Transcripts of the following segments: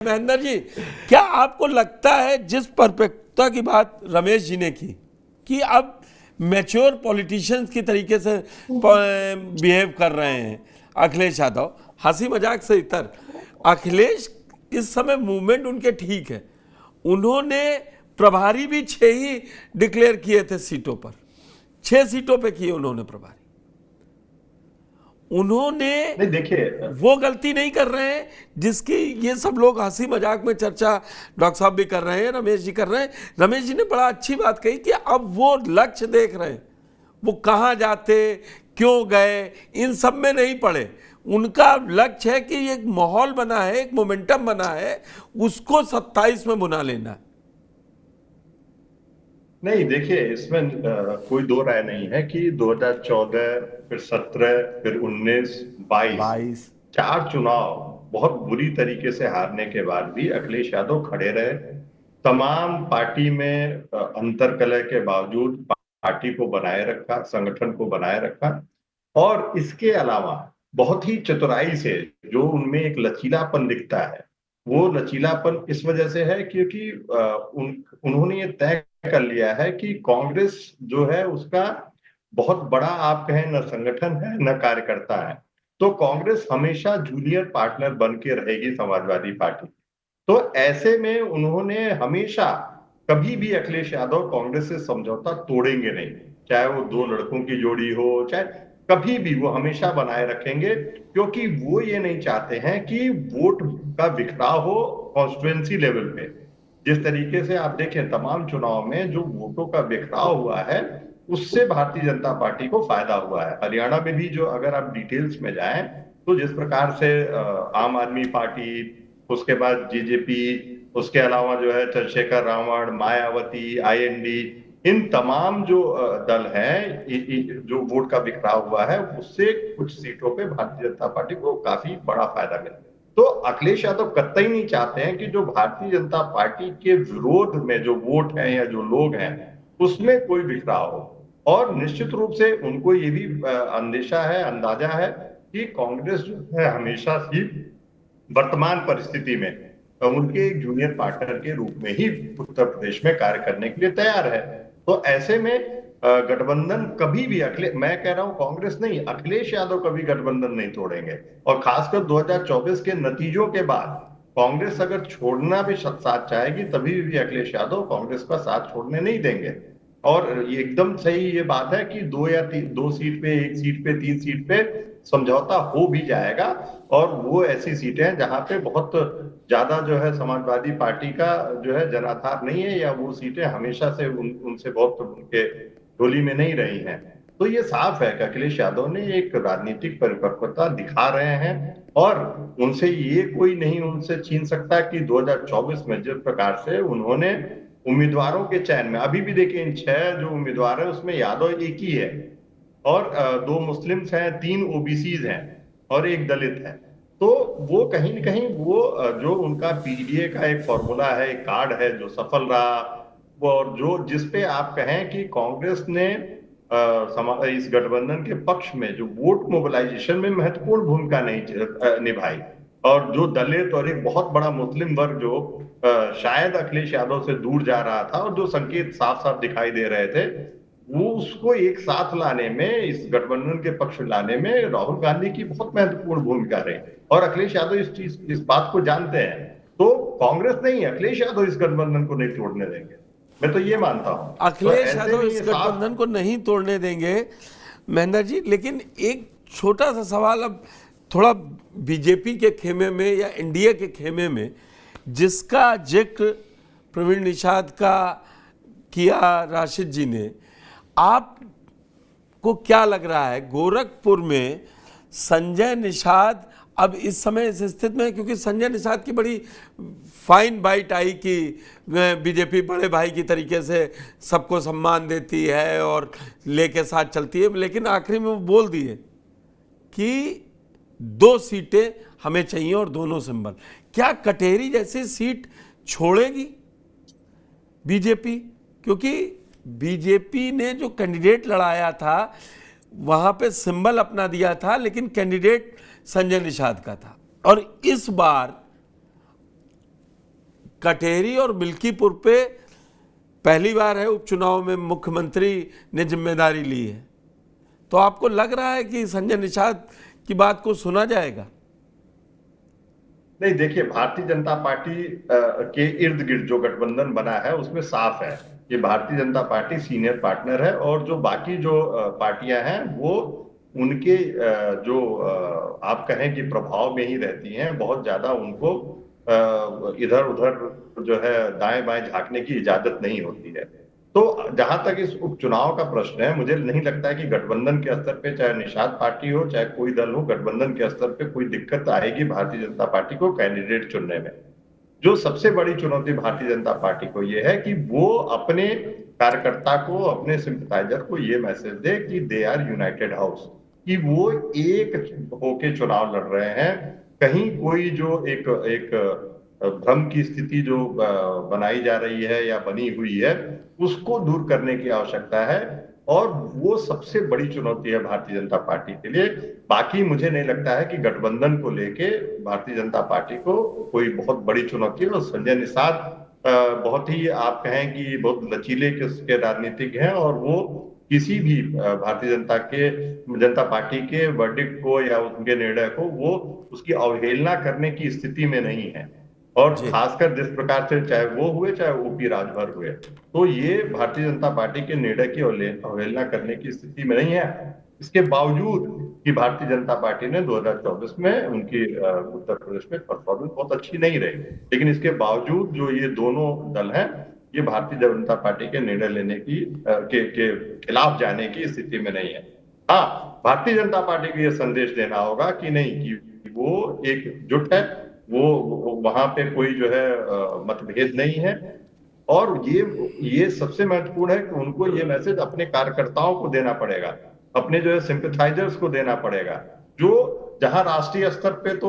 महेंद्र जी, क्या आपको लगता है जिस परस्पेक्टिव की बात रमेश जी ने की कि अब मैच्योर पॉलिटिशियंस की तरीके से बिहेव कर रहे हैं अखिलेश यादव, हंसी मजाक से इतर, अखिलेश इस समय मूवमेंट उनके ठीक है, उन्होंने प्रभारी भी 6 ही डिक्लेयर किए थे सीटों पर, 6 सीटों पे किए उन्होंने प्रभारी। उन्होंने नहीं देखिए, वो गलती नहीं कर रहे हैं जिसकी ये सब लोग हंसी मजाक में चर्चा डॉक्टर साहब भी कर रहे हैं, रमेश जी कर रहे हैं। रमेश जी ने बड़ा अच्छी बात कही कि अब वो लक्ष्य देख रहे हैं, वो कहाँ जाते, क्यों गए, इन सब में नहीं पड़े। उनका लक्ष्य है कि एक माहौल बना है, एक मोमेंटम बना है, उसको 27 में बुना लेना है। नहीं देखिए, इसमें कोई दो राय नहीं है कि 2014, फिर 17, फिर 19, 22 22 चार चुनाव बहुत बुरी तरीके से हारने के बाद भी अखिलेश यादव खड़े रहे। तमाम पार्टी में अंतर्कलह के बावजूद पार्टी को बनाए रखा, संगठन को बनाए रखा। और इसके अलावा बहुत ही चतुराई से जो उनमें एक लचीलापन दिखता है, वो लचीलापन इस वजह से है क्योंकि उन्होंने ये तय कर लिया है कि कांग्रेस जो है उसका बहुत बड़ा, आप कहें, न संगठन है न कार्यकर्ता है। तो कांग्रेस हमेशा जूनियर पार्टनर बन के रहेगी समाजवादी पार्टी। तो ऐसे में उन्होंने हमेशा, कभी भी अखिलेश यादव कांग्रेस से समझौता तोड़ेंगे नहीं, चाहे वो दो लड़कों की जोड़ी हो, चाहे कभी भी, वो हमेशा बनाए रखेंगे। क्योंकि वो ये नहीं चाहते हैं कि वोट का बिखराव हो कॉन्स्टिट्युएंसी लेवल पे। जिस तरीके से आप देखें तमाम चुनाव में जो वोटों का बिखराव हुआ है, उससे भारतीय जनता पार्टी को फायदा हुआ है। हरियाणा में भी जो, अगर आप डिटेल्स में जाएं, तो जिस प्रकार से आम आदमी पार्टी, उसके बाद जेजेपी, उसके अलावा जो है चंद्रशेखर रावण, मायावती, आईएनडी, इन तमाम जो दल हैं, जो वोट का बिखराव हुआ है, उससे कुछ सीटों पे भारतीय जनता पार्टी को काफी बड़ा फायदा मिला। तो अखिलेश यादव कतई नहीं चाहते हैं कि जो भारतीय जनता पार्टी के विरोध में जो वोट है या जो लोग हैं, उसमें कोई बिखराव हो। और निश्चित रूप से उनको ये भी अंदेशा है, अंदाजा है कि कांग्रेस जो है हमेशा ही वर्तमान परिस्थिति में उनके एक जूनियर पार्टनर के रूप में ही उत्तर प्रदेश में कार्य करने के लिए तैयार है। तो ऐसे में गठबंधन कभी भी, मैं कह रहा हूं कांग्रेस नहीं, अखिलेश यादव कभी गठबंधन नहीं तोड़ेंगे। और खासकर 2024 के नतीजों के बाद कांग्रेस अगर छोड़ना भी साथ चाहेगी, तभी भी अखिलेश यादव कांग्रेस का साथ छोड़ने नहीं देंगे। और ये एकदम सही ये बात है कि 2 सीट पे, 1 सीट पे, 3 सीट पे समझौता हो भी जाएगा। और वो ऐसी सीटें हैं जहां पे बहुत ज्यादा जो है समाजवादी पार्टी का जो है जनाधार नहीं है, या वो सीटें हमेशा से उनसे बहुत उनके झोली में नहीं रही हैं। तो ये साफ है कि अखिलेश यादव ने एक राजनीतिक परिपक्वता दिखा रहे हैं। और उनसे ये कोई नहीं उनसे छीन सकता कि 2024 में जिस प्रकार से उन्होंने उम्मीदवारों के चयन में, अभी भी देखिए इन 6 जो उम्मीदवार हैं उसमें यादव एक ही है, और 2 मुस्लिम्स हैं, 3 ओबीसीज हैं, और 1 दलित है। तो वो कहीं न कहीं वो जो उनका पीडीए का एक फॉर्मूला है, एक कार्ड है जो सफल रहा, वो, और जो जिसपे आप कहें कि कांग्रेस ने इस गठबंधन के पक्ष में जो वोट मोबिलाइजेशन में महत्वपूर्ण भूमिका नहीं निभाई, और जो दलित और एक बहुत बड़ा मुस्लिम वर्ग जो शायद अखिलेश यादव से दूर जा रहा था, और जो संकेत साफ साफ दिखाई दे रहे थे, वो उसको एक साथ लाने में, इस गठबंधन के पक्ष में लाने में राहुल गांधी की बहुत महत्वपूर्ण भूमिका रही। और अखिलेश यादव इस बात को जानते हैं। तो कांग्रेस नहीं, अखिलेश यादव इस गठबंधन को नहीं तोड़ने देंगे, मैं तो ये मानता हूं। तो अखिलेश ऐसे यादव में इस ये गठबंधन साफ, को नहीं तोड़ने देंगे महेंद्र जी, लेकिन एक छोटा सा सवाल, अब थोड़ा बीजेपी के खेमे में या एनडीए के खेमे में जिसका जिक्र प्रवीण निषाद का किया राशिद जी ने, आपको क्या लग रहा है गोरखपुर में संजय निषाद अब इस समय इस स्थिति में है, क्योंकि संजय निषाद की बड़ी फाइन बाइट आई कि बीजेपी बड़े भाई की तरीके से सबको सम्मान देती है और लेके साथ चलती है, लेकिन आखिरी में वो बोल दिए कि 2 सीटें हमें चाहिए और दोनों सिंबल। क्या कटेरी जैसी सीट छोड़ेगी बीजेपी? क्योंकि बीजेपी ने जो कैंडिडेट लड़ाया था वहां पे सिंबल अपना दिया था, लेकिन कैंडिडेट संजय निषाद का था। और इस बार कटेरी और मिल्कीपुर पे पहली बार है उपचुनाव में मुख्यमंत्री ने जिम्मेदारी ली है, तो आपको लग रहा है कि संजय निषाद की बात को सुना जाएगा? नहीं, देखिए, भारतीय जनता पार्टी के इर्द गिर्द जो गठबंधन बना है उसमें साफ है कि Bharatiya Janata party senior partner है, और जो बाकी जो पार्टियां हैं वो उनके जो आप कहें कि प्रभाव में ही रहती हैं। बहुत ज्यादा उनको इधर उधर जो है दाएं बाएं झांकने की इजाजत नहीं होती है। तो जहां तक इस उपचुनाव का प्रश्न है, मुझे नहीं लगता है कि गठबंधन के स्तर पे, चाहे निषाद पार्टी हो चाहे कोई दल हो, गठबंधन के स्तर पे कोई दिक्कत आएगी भारतीय जनता पार्टी को कैंडिडेट चुनने में। जो सबसे बड़ी चुनौती भारतीय जनता पार्टी को ये है कि वो अपने कार्यकर्ता को, अपने सिंपथाइजर को ये मैसेज दे कि दे आर यूनाइटेड हाउस, कि वो एक होके चुनाव लड़ रहे हैं। कहीं कोई जो एक भ्रम की स्थिति जो बनाई जा रही है या बनी हुई है, उसको दूर करने की आवश्यकता है, और वो सबसे बड़ी चुनौती है भारतीय जनता पार्टी के लिए। बाकी मुझे नहीं लगता है कि गठबंधन को लेके भारतीय जनता पार्टी को कोई बहुत बड़ी चुनौती है। और संजय निषाद बहुत ही, आप कहें कि बहुत लचीले किस्म के राजनीतिक हैं, और वो किसी भी भारतीय जनता पार्टी के वर्डिक्ट को या उनके निर्णय को वो उसकी अवहेलना करने की स्थिति में नहीं है। और खासकर जिस प्रकार से चाहे वो हुए चाहे ओपी राजभर हुए, तो ये भारतीय जनता पार्टी के निर्णय की अवहेलना करने की स्थिति में नहीं है। इसके बावजूद कि भारतीय जनता पार्टी ने 2024 में उनकी उत्तर प्रदेश में परफॉर्मेंस बहुत अच्छी नहीं रही, लेकिन इसके बावजूद जो ये दोनों दल हैं, ये भारतीय जनता पार्टी के निर्णय लेने के खिलाफ जाने की स्थिति में नहीं है। हाँ, भारतीय जनता पार्टी को यह संदेश देना होगा कि नहीं, कि वो एकजुट है, वो वहां पे कोई जो है मतभेद नहीं है। और ये सबसे महत्वपूर्ण है कि उनको ये मैसेज अपने कार्यकर्ताओं को देना पड़ेगा, अपने जो है सिंपथाइजर्स को देना पड़ेगा, जो जहां राष्ट्रीय स्तर पे तो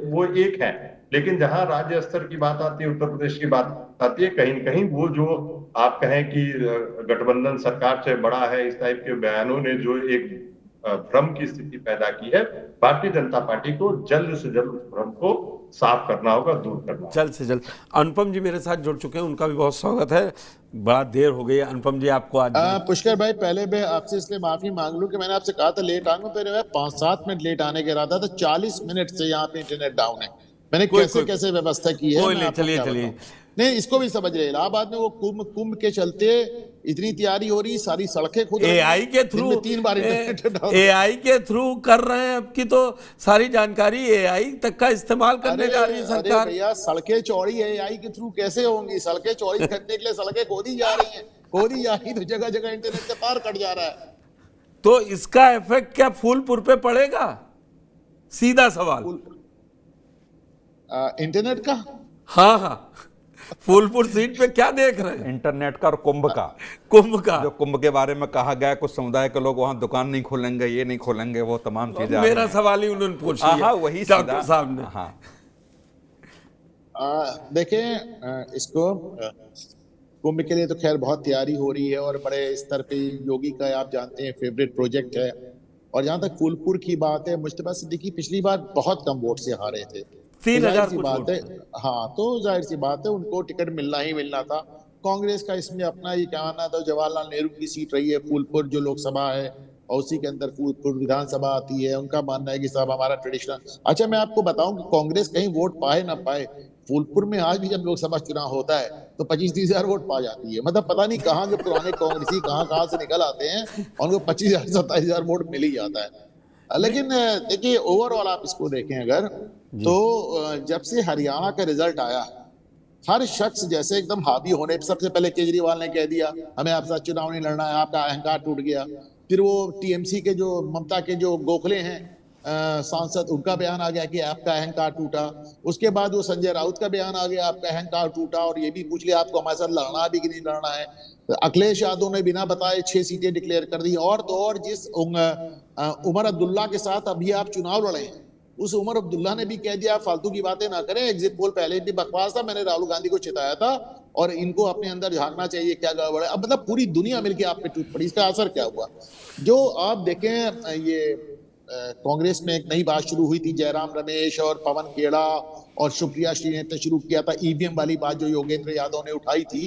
वो एक है, लेकिन जहां राज्य स्तर की बात आती है, उत्तर प्रदेश की बात आती है, कहीं न कहीं वो जो आप कहें कि गठबंधन सरकार से बड़ा है, इस टाइप के बयानों ने जो एक भ्रम की स्थिति पैदा की है, भारतीय जनता पार्टी को जल्द से जल्द उस भ्रम को साफ करना होगा, दूर करना होगा। जल्द से जल्द। अनुपम जी मेरे साथ जुड़ चुके हैं, उनका भी बहुत स्वागत है। बड़ा देर हो गई है अनुपम जी आपको आज। पुष्कर भाई, पहले मैं आपसे इसलिए माफी मांग लूं कि मैंने आपसे कहा था लेट आऊंगा, फिर मैं 5-7 मिनट लेट आने का इरादा था। 40 मिनट से यहाँ पे इंटरनेट डाउन है। मैंने कैसे व्यवस्था की है, मैं आपको क्या बताऊं। नहीं, इसको भी समझ रहे, इलाहाबाद में वो कुंभ के चलते इतनी तैयारी हो रही, सारी सड़कें खुद एआई के थ्रू 3 बार एआई के थ्रू कर रहे हैं। अब की तो सारी जानकारी एआई तक का इस्तेमाल करने जा रही है सरकार। भैया, सड़कें चौड़ी एआई के थ्रू कैसे होंगी? सड़कें चौड़ी करने के लिए सड़कें खोदी जा रही हैं, खोदी जा रही तो जगह जगह इंटरनेट का तार कट जा रहा है। तो इसका इफेक्ट क्या फूलपुर पे पड़ेगा? सीधा सवाल। इंटरनेट का? हाँ, फूलपुर सीट पे क्या देख रहे हैं? इंटरनेट का और कुंभ का जो कुंभ के बारे में कहा गया, कुछ समुदाय के लोग वहां दुकान नहीं खोलेंगे, ये नहीं खोलेंगे, वो तमाम चीजें। मेरा सवाल ही उन्होंने पूछ लिया। हाँ, वही डॉक्टर साहब ने। हाँ, देखें, इसको कुंभ के लिए तो खैर बहुत तैयारी हो रही है, और बड़े स्तर पे योगी का आप जानते हैं फेवरेट प्रोजेक्ट है। और जहां तक फूलपुर की बात है, मुश्तबा सिद्दीकी पिछली बार बहुत कम वोट से हारे थे, 3000 बात है। हाँ, तो जाहिर सी बात है उनको टिकट मिलना ही मिलना था। कांग्रेस का इसमें अपना ये कहना था, जवाहरलाल नेहरू की सीट रही है फूलपुर जो लोकसभा है, और उसी के अंदर फूलपुर विधानसभा आती है। उनका मानना है कि साहब हमारा ट्रेडिशनल। अच्छा, मैं आपको बताऊं कि कांग्रेस कहीं वोट पाए ना पाए, फूलपुर में आज भी जब लोकसभा चुनाव होता है तो 25-30 हजार वोट पा जाती है। मतलब पता नहीं कहाँ के पुराने कांग्रेसी कहाँ से निकल आते हैं, और उनको 25,000-27 हजार वोट मिल ही जाता है। लेकिन देखिए, ओवरऑल आप इसको देखें अगर, तो जब से हरियाणा का रिजल्ट आया, हर शख्स जैसे एकदम हावी होने, सबसे पहले केजरीवाल ने कह दिया हमें आपके साथ चुनाव नहीं लड़ना है, आपका अहंकार टूट गया। फिर वो टीएमसी के जो ममता के जो गोखले हैं सांसद, उनका बयान आ गया कि आपका अहंकार टूटा। उसके बाद वो संजय राउत का बयान आ गया, आपका अहंकार टूटा, और ये भी पूछ लिया आपको हमारे साथ लड़ना भी कि नहीं लड़ना है। अखिलेश यादव ने बिना बताए 6 सीटें डिक्लेयर कर दी। और तो और जिस उमर अब्दुल्ला के साथ अभी आप चुनाव लड़े हैं, उस उमर अब्दुल्ला ने भी कह दिया फालतू की बातें ना करें, एग्जिट पोल पहले भी बकवास था, मैंने राहुल गांधी को चिताया था, और इनको अपने अंदर झांकना चाहिए क्या गड़बड़ है। अब मतलब पूरी दुनिया मिलकर आप पे टूट पड़ी। इसका असर क्या हुआ? जो आप देखें, ये कांग्रेस में एक नई बात शुरू हुई थी, जयराम रमेश और पवन खेड़ा और सुप्रिया श्री ने शुरू किया था ईवीएम वाली बात जो योगेंद्र यादव ने उठाई थी।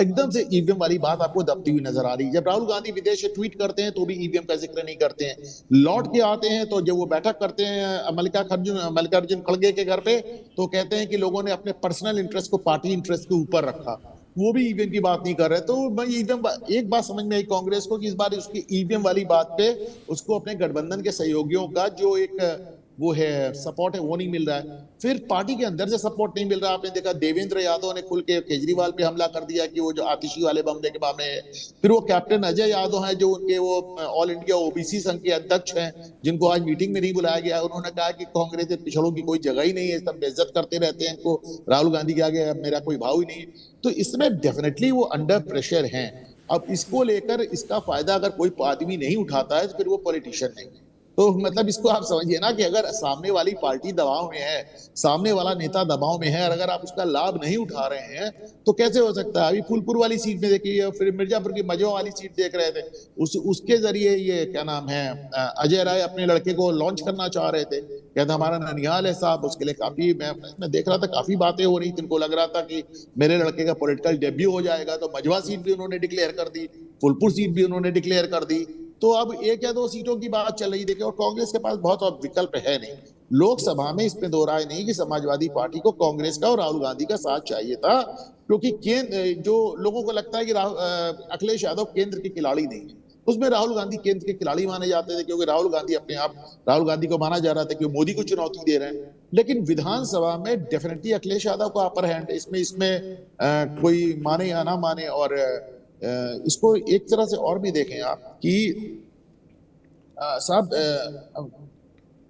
एकदम से ईवीएम वाली बात आपको दबती हुई नजर आ रही है। जब राहुल गांधी विदेश से ट्वीट करते हैं तो भी ईवीएम का जिक्र नहीं करते हैं, लौट के आते हैं तो जब वो बैठक करते हैं मल्लिकार्जुन खड़गे के घर पे तो कहते हैं कि लोगों ने अपने पर्सनल इंटरेस्ट को पार्टी इंटरेस्ट के ऊपर रखा, वो भी ईवीएम की बात नहीं कर रहे। तो मैं ईवीएम, एक बात समझ में आई कांग्रेस को कि इस बार उसकी ईवीएम वाली बात पे उसको अपने गठबंधन के सहयोगियों का जो एक वो है सपोर्ट है वो नहीं मिल रहा है, फिर पार्टी के अंदर से सपोर्ट नहीं मिल रहा। आपने देखा देवेंद्र यादव ने खुल के केजरीवाल पे हमला कर दिया कि वो जो आतिशी वाले मामले के मामले है। फिर वो कैप्टन अजय यादव हैं जो उनके वो ऑल इंडिया ओबीसी संघ के अध्यक्ष हैं, जिनको आज मीटिंग में नहीं बुलाया गया। उन्होंने कहा कि कांग्रेस के पिछड़ों की कोई जगह ही नहीं है, सब बेइज्जत करते रहते हैं इनको, राहुल गांधी के आगे मेरा कोई भाव ही नहीं है। तो इसमें डेफिनेटली वो अंडर प्रेशर हैं। अब इसको लेकर इसका फायदा अगर कोई आदमी नहीं उठाता है तो फिर वो पॉलिटिशियन नहीं है। तो मतलब इसको आप समझिए ना कि अगर सामने वाली पार्टी दबाव में है, सामने वाला नेता दबाव में है, और अगर आप उसका लाभ नहीं उठा रहे हैं तो कैसे हो सकता है। अभी फूलपुर वाली सीट में देखिए, फिर मिर्जापुर की मजो वाली सीट देख रहे थे, उसके जरिए ये क्या नाम है अजय राय अपने लड़के को लॉन्च करना चाह रहे थे, कहते हमारा ननिहाल है साहब, उसके लिए काफी मैं देख रहा था काफी बातें हो रही थी। उनको लग रहा था कि मेरे लड़के का पॉलिटिकल डेब्यू हो जाएगा। तो मजवा सीट भी उन्होंने डिक्लेयर कर दी, फूलपुर सीट भी उन्होंने डिक्लेयर कर दी। तो अब एक या दो सीटों की बात चल रही देखिए, और कांग्रेस के पास बहुत और विकल्प है नहीं। लोकसभा में इसमें दो राय नहीं कि समाजवादी पार्टी को कांग्रेस का और राहुल गांधी का साथ चाहिए था, क्योंकि केंद्र जो लोगों को लगता है कि अखिलेश यादव केंद्र के खिलाड़ी नहीं है, उसमें राहुल गांधी केंद्र के खिलाड़ी माने जाते थे, क्योंकि राहुल गांधी अपने आप राहुल गांधी को माना जा रहा था कि मोदी को चुनौती दे रहे हैं। लेकिन विधानसभा में डेफिनेटली अखिलेश यादव को अपर हैंड है। इसमें कोई माने या ना माने, और इसको एक तरह से और भी देखें आप कि साहब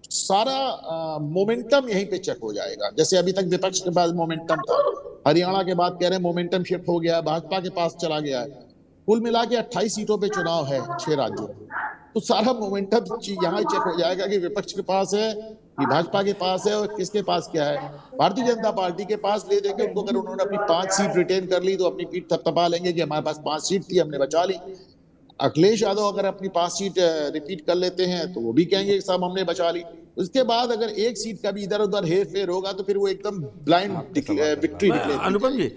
सारा मोमेंटम यहीं पे चेक हो जाएगा। जैसे अभी तक विपक्ष के पास मोमेंटम था, हरियाणा के बाद कह रहे हैं मोमेंटम शिफ्ट हो गया, भाजपा के पास चला गया है। कुल मिला के 28 सीटों पे चुनाव है 6 राज्यों में, तो सारा मोमेंटम यहाँ चेक हो जाएगा कि विपक्ष के पास है कि भाजपा के पास है, और किसके पास क्या है। भारतीय जनता पार्टी के पास ले देके उनको, अगर उन्होंने अपनी 5 सीट रिटेन कर ली तो अपनी पीठ थपथपा लेंगे कि हमारे पास 5 सीट थी, हमने बचा ली। अखिलेश यादव अगर अपनी 5 सीट रिपीट कर लेते हैं तो वो भी कहेंगे साहब हमने बचा ली। उसके बाद अगर एक सीट का भी इधर उधर हेर फेर होगा तो फिर वो एकदम ब्लाइंड विक्ट्री डिक्लेयर। अनुपम जी,